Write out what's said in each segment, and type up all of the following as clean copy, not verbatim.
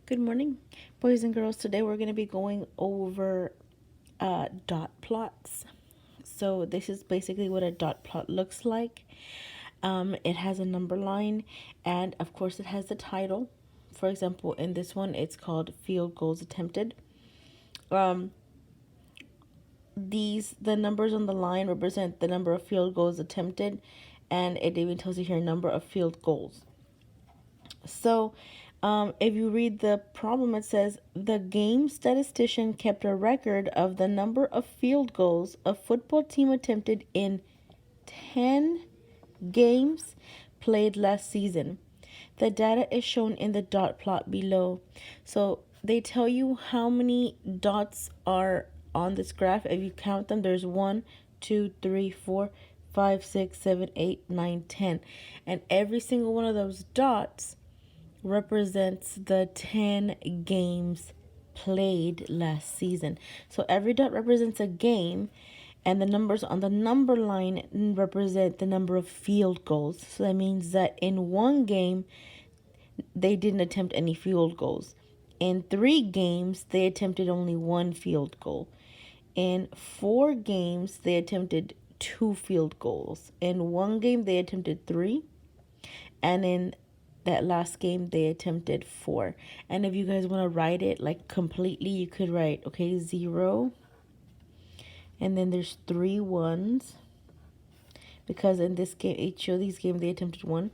Good morning, boys and girls. Today we're going to be going over dot plots. So this is basically what a dot plot looks like. It has a number line, and of course it has the title. For example, in this one, it's called field goals attempted. Um, the numbers on the line represent the number of field goals attempted, and it even tells you here number of field goals. So, if you read the problem, it says the game statistician kept a record of the number of field goals a football team attempted in 10 games played last season. The data is shown in the dot plot below. So, they tell you how many dots are on this graph. If you count them, there's 1, 2, 3, 4, 5, 6, 7, 8, 9, 10. And every single one of those dots represents the 10 games played last season. So every dot represents a game, and the numbers on the number line represent the number of field goals. So that means that in one game, they didn't attempt any field goals. In 3 games, they attempted only one field goal. In 4 games, they attempted 2 field goals. In one game, they attempted 3. And in that last game, they attempted 4. And if you guys want to write it like completely, you could write, okay, 0. And then there's 3 ones. Because in this game, each of these games, they attempted 1.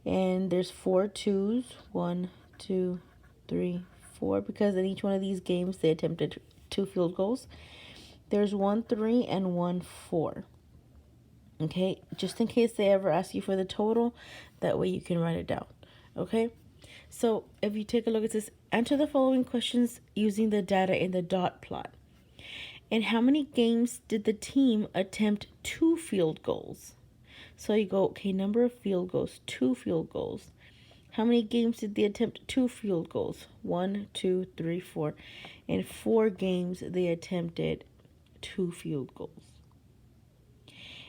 And there's 4 twos. 1, 2, 3, 4. Because in each one of these games, they attempted 2 field goals. There's 1 3 and 1 4. Okay, just in case they ever ask you for the total, that way you can write it down. Okay, so if you take a look at this, answer the following questions using the data in the dot plot. In how many games did the team attempt 2 field goals? So you go, okay, number of field goals, 2 field goals. How many games did they attempt 2 field goals? 1, 2, 3, 4. In 4 games, they attempted 2 field goals.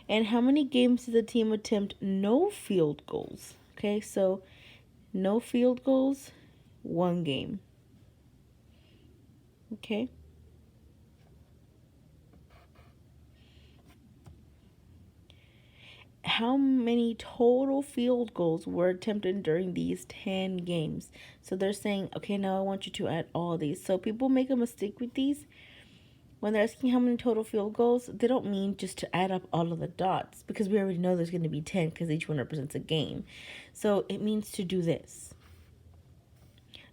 And how many games did the team attempt no field goals? Okay, so no field goals, 1 game. Okay. How many total field goals were attempted during these 10 games? So they're saying, okay, now I want you to add all these. So people make a mistake with these. When they're asking how many total field goals, they don't mean just to add up all of the dots, because we already know there's going to be 10 because each one represents a game. So it means to do this,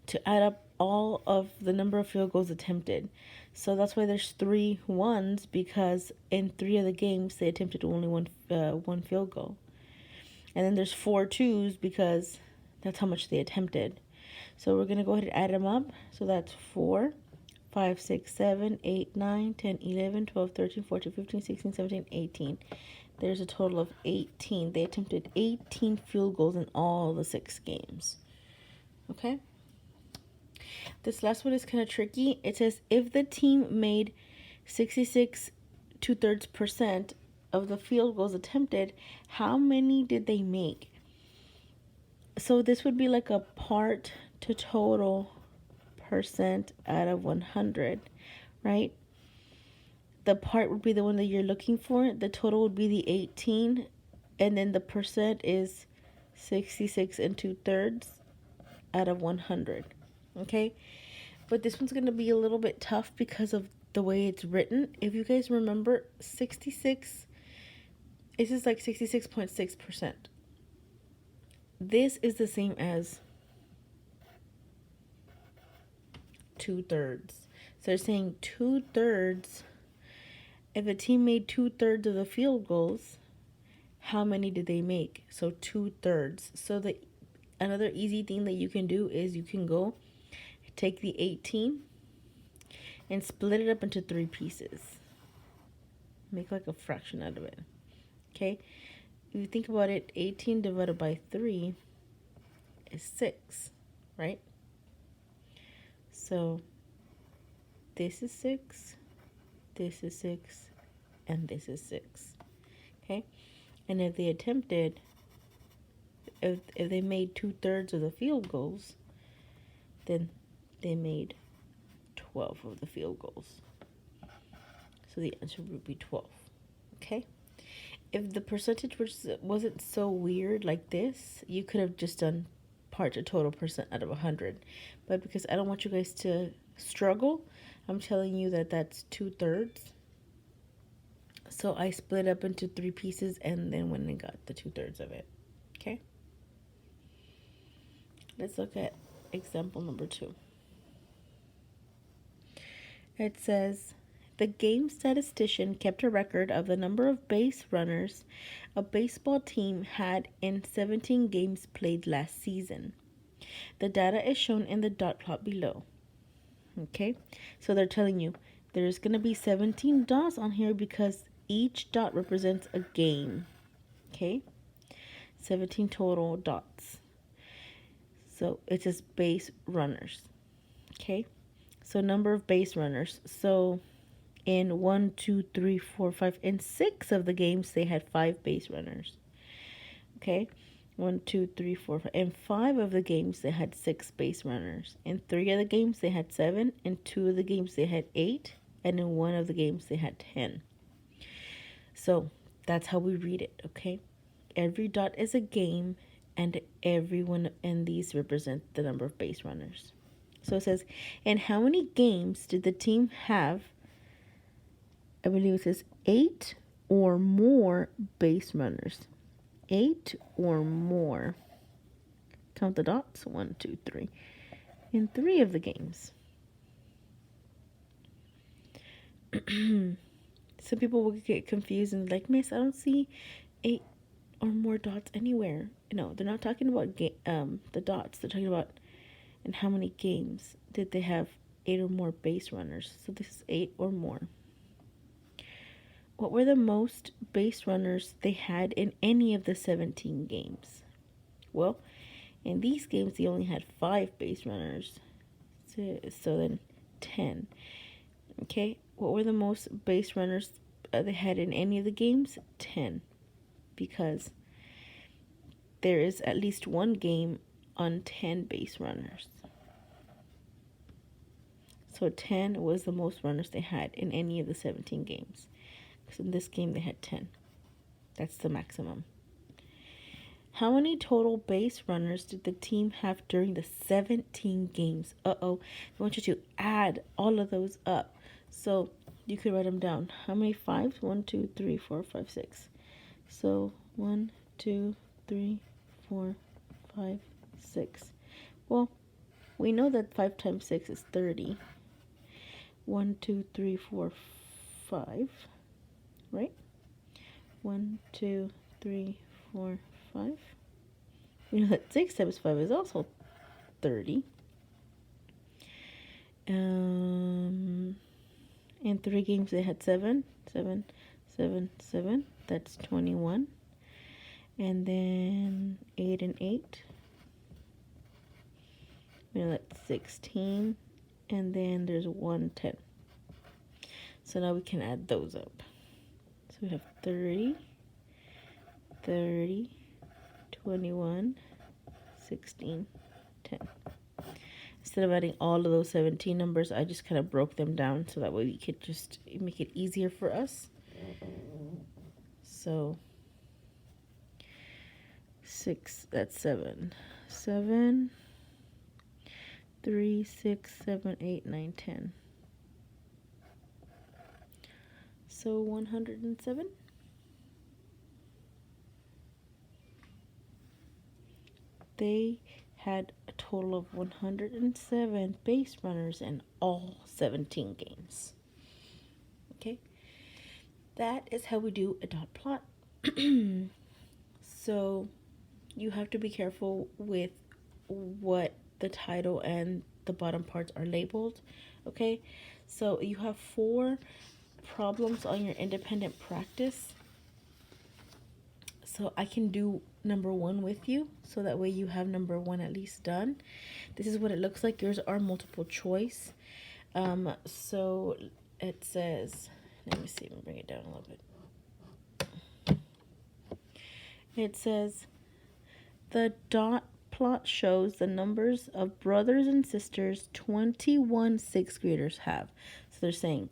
to add up all of the number of field goals attempted. So that's why there's 3 ones, because in 3 of the games they attempted only one field goal. And then there's 4 twos because that's how much they attempted. So we're going to go ahead and add them up. So that's 4, 5, 6, 7, 8, 9, 10, 11, 12, 13, 14, 15, 16, 17, 18. There's a total of 18. They attempted 18 field goals in all the 6 games. Okay? This last one is kind of tricky. It says if the team made 66 2/3% of the field goals attempted, how many did they make? So this would be like a part to total percent out of 100, right? The part would be the one that you're looking for. The total would be the 18, and then the percent is 66 2/3 out of 100. Okay, but this one's going to be a little bit tough because of the way it's written. If you guys remember, 66, this is like 66.6%. This is the same as 2/3. So they're saying 2/3. If a team made 2/3 of the field goals, how many did they make? So 2/3. So another easy thing that you can do is you can go take the 18 and split it up into 3 pieces. Make like a fraction out of it. Okay? If you think about it, 18 divided by 3 is 6, right? So this is 6, this is 6, and this is 6. Okay? And if they attempted, if they made 2/3 of the field goals, then they made 12 of the field goals. So the answer would be 12. Okay? If the percentage wasn't so weird like this, you could have just done part to total percent out of 100. But because I don't want you guys to struggle, I'm telling you that that's 2/3. So I split up into 3 pieces and then went and got the 2/3 of it. Okay? Let's look at example number 2. It says, the game statistician kept a record of the number of base runners a baseball team had in 17 games played last season. The data is shown in the dot plot below. Okay, so they're telling you there's going to be 17 dots on here because each dot represents a game. Okay, 17 total dots. So it says base runners. Okay, so number of base runners. So in 1, 2, 3, 4, 5, and 6 of the games, they had 5 base runners. Okay, 1, 2, 3, 4, 5. In 5 of the games, they had 6 base runners. In 3 of the games, they had 7. In 2 of the games, they had 8. And in 1 of the games, they had 10. So that's how we read it, okay? Every dot is a game, and every one and these represent the number of base runners. So it says, and how many games did the team have? I believe it says 8 or more base runners. 8 or more. Count the dots. 1, 2, 3. In 3 of the games. Some people will get confused and like, Miss, I don't see 8 or more dots anywhere. No, they're not talking about the dots. They're talking about in how many games did they have 8 or more base runners. So this is 8 or more. What were the most base runners they had in any of the 17 games? Well, in these games, they only had 5 base runners. So then 10. Okay, what were the most base runners they had in any of the games? 10. Because there is at least one game on 10 base runners. So 10 was the most runners they had in any of the 17 games. So in this game, they had 10. That's the maximum. How many total base runners did the team have during the 17 games? I want you to add all of those up. So you could write them down. How many 5s? 1, 2, 3, 4, 5, 6. So 1, 2, 3, 4, 5, 6. Well, we know that 5 times 6 is 30. 1, 2, 3, 4, 5. Right? 1, 2, 3, 4, 5. We know that 6 times 5 is also 30. In 3 games they had 7. 7, 7, 7. That's 21. And then 8 and 8. We know that's 16. And then there's 1, 10. So now we can add those up. So we have 30, 30, 21, 16, 10. Instead of adding all of those 17 numbers, I just kind of broke them down so that way we could just make it easier for us. So 6, that's 7. 7, 3, 6, 7, 8, 9, 10. So 107. They had a total of 107 base runners in all 17 games. Okay, that is how we do a dot plot. So you have to be careful with what the title and the bottom parts are labeled. Okay, so you have 4 problems on your independent practice. So I can do number 1 with you, so that way you have number 1 at least done. This is what it looks like. Yours are multiple choice. So it says, let me see, let me bring it down a little bit. It says the dot plot shows the numbers of brothers and sisters 21 sixth graders have. So they're saying,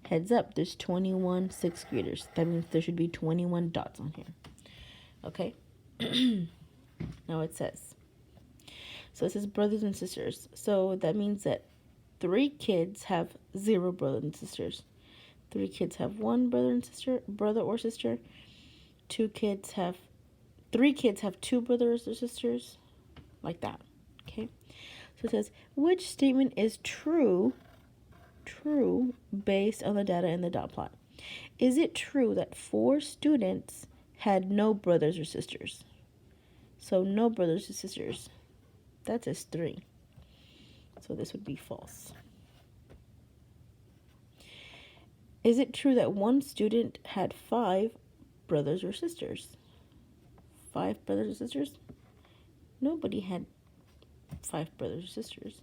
heads up, there's 21 sixth graders. That means there should be 21 dots on here. Okay? Now it says, so it says brothers and sisters. So that means that 3 kids have 0 brothers and sisters. 3 kids have 1 brother or sister. 3 kids have 2 brothers or sisters, like that. Okay, so it says, which statement is true based on the data in the dot plot? Is it true that 4 students had no brothers or sisters? So no brothers or sisters. That says 3. So this would be false. Is it true that 1 student had 5 brothers or sisters? 5 brothers or sisters? Nobody had 5 brothers or sisters.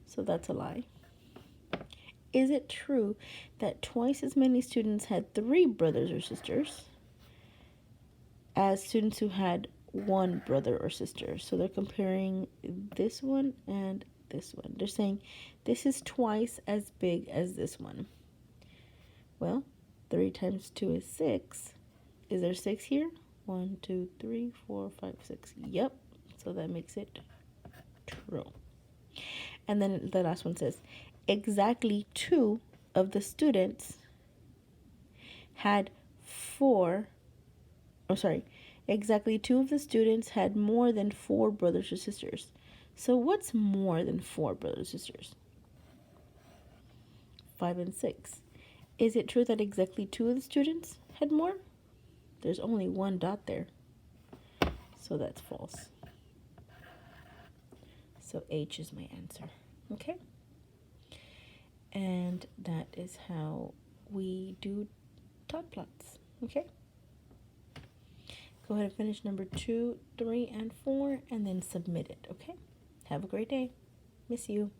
So that's a lie. Is it true that twice as many students had 3 brothers or sisters as students who had 1 brother or sister? So they're comparing this one and this one. They're saying this is twice as big as this one. Well, 3 times 2 is 6. Is there 6 here? 1, 2, 3, 4, 5, 6. Yep. So that makes it true. And then the last one says, exactly 2 of the students had exactly 2 of the students had more than 4 brothers or sisters. So what's more than 4 brothers or sisters? 5 and 6. Is it true that exactly 2 of the students had more? There's only 1 dot there. So that's false. So H is my answer. Okay? And that is how we do dot plots. Okay? Go ahead and finish number 2, 3, and 4, and then submit it. Okay? Have a great day. Miss you.